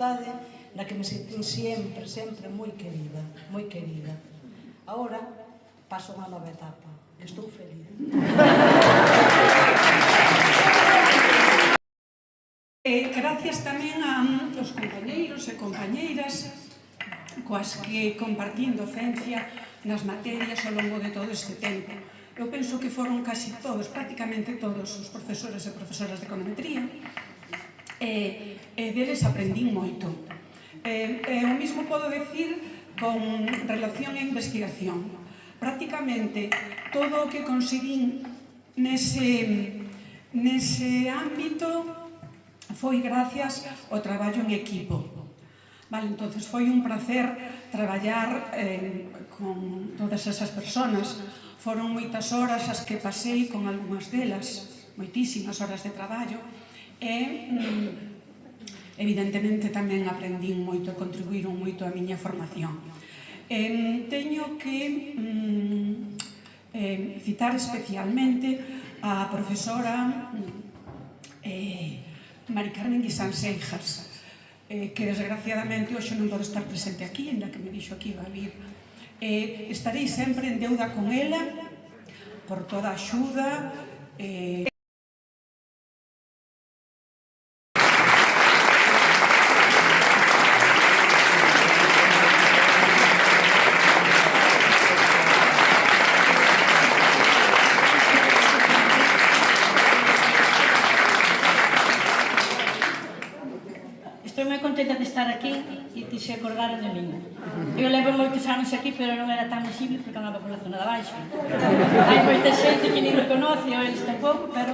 facultade na que me sentí sempre, sempre moi querida, moi querida. Agora paso unha nova etapa, que estou feliz. Gracias tamén aos compañeiros e compañeiras coas que compartín docencia nas materias ao longo de todo este tempo. Eu penso que foron casi todos, prácticamente todos os profesores e profesoras de econometría, e deles aprendín moito. O mismo podo decir con relación á investigación. Prácticamente todo o que conseguín nese ámbito foi gracias ao traballo en equipo. Entonces foi un placer traballar con todas esas persoas. Foron moitas horas as que pasei con algunhas delas, moitísimas horas de traballo, e evidentemente tamén aprendín moito, contribuíron moito a miña formación. Teño que citar especialmente a profesora Mari Carmen Guisán Seijas, que desgraciadamente hoxe non pode estar presente aquí, en la que me dixo que iba a vir. Estarei sempre en deuda con ela por toda a axuda. Estou moi contenta de estar aquí e que se acordaron de min. Eu levo moitos anos aquí, pero non era tan visible porque andaba pola zona de abaixo. Hai moita xente que nin me conoce, ou eles tampouco, pero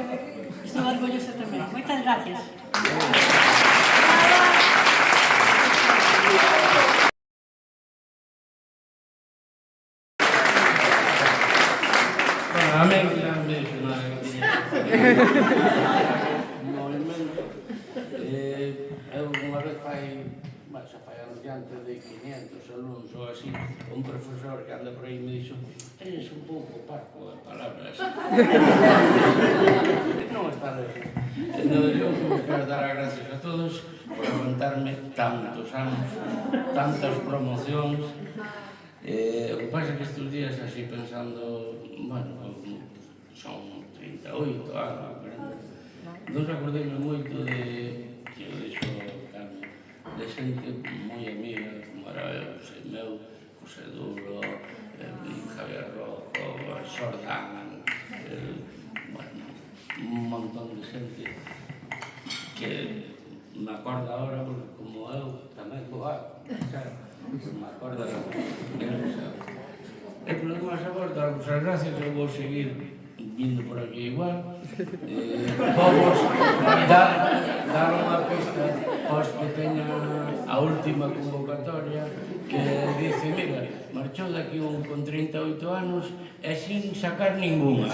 estou orgullosa tamén. Moitas gracias. Amén. Eu unha vez xa fai anos diante de 500 alumnos ou así, un profesor que anda por aí me dixo: eres un pouco parco de palabras. Non está lejos. Eu quero dar as gracias a todos por aguantarme tantos anos, tantas promocións. O que pasa é que estes días, así pensando, son 38 anos, non recordeime moito de, que eu dixo Carmen, de xente moi amiga, como era José Meu, José Duro, Javier Rojo, Xordán, un montón de xente que me acorda ahora, porque como eu tamén coa, me acorda deles. E por lo demás, agora, darvos as gracias, eu vou seguir vindo por aquí igual. Vamos dar unha pista aos que teña a última convocatoria que dice: mira, marchou daqui un con 38 anos e sin sacar ninguna.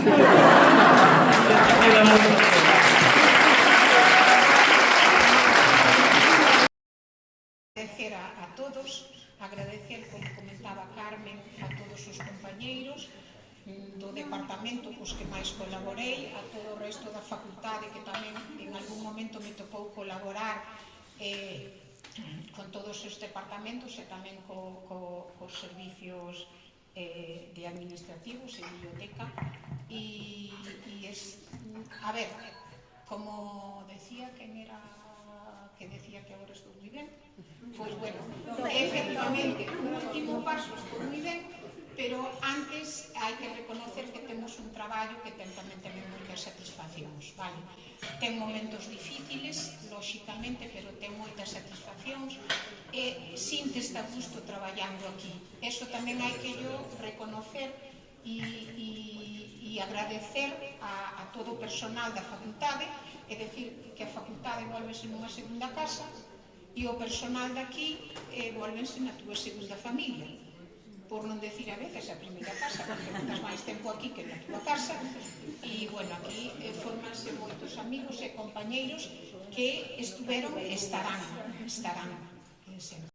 Agradecer a todos, agradecer, como comentaba Carmen, a todos os compañeiros do departamento cos que máis colaborei, a todo o resto da facultade que tamén en algún momento me tocou colaborar con todos os departamentos e tamén cos servicios de administrativos e biblioteca. A ver, como decía quen era que decía que agora estou moi ben, pois bueno, efectivamente, o último paso estou moi ben, pero antes hai que reconocer que temos un traballo que tamén ten moitas satisfaccións, vale? Ten momentos difíciles, lóxicamente, pero ten moitas satisfaccións e sintes a gusto traballando aquí. Eso tamén hai que yo reconocer e agradecer a todo o personal da facultade, é dicir, que a facultade volvese nunha segunda casa e o personal daqui volvense na túa segunda familia, por non decir a veces a primeira casa, porque estás máis tempo aquí que na túa casa. E, bueno, aquí formanse moitos amigos e compañeiros que estuveron e estarán sempre.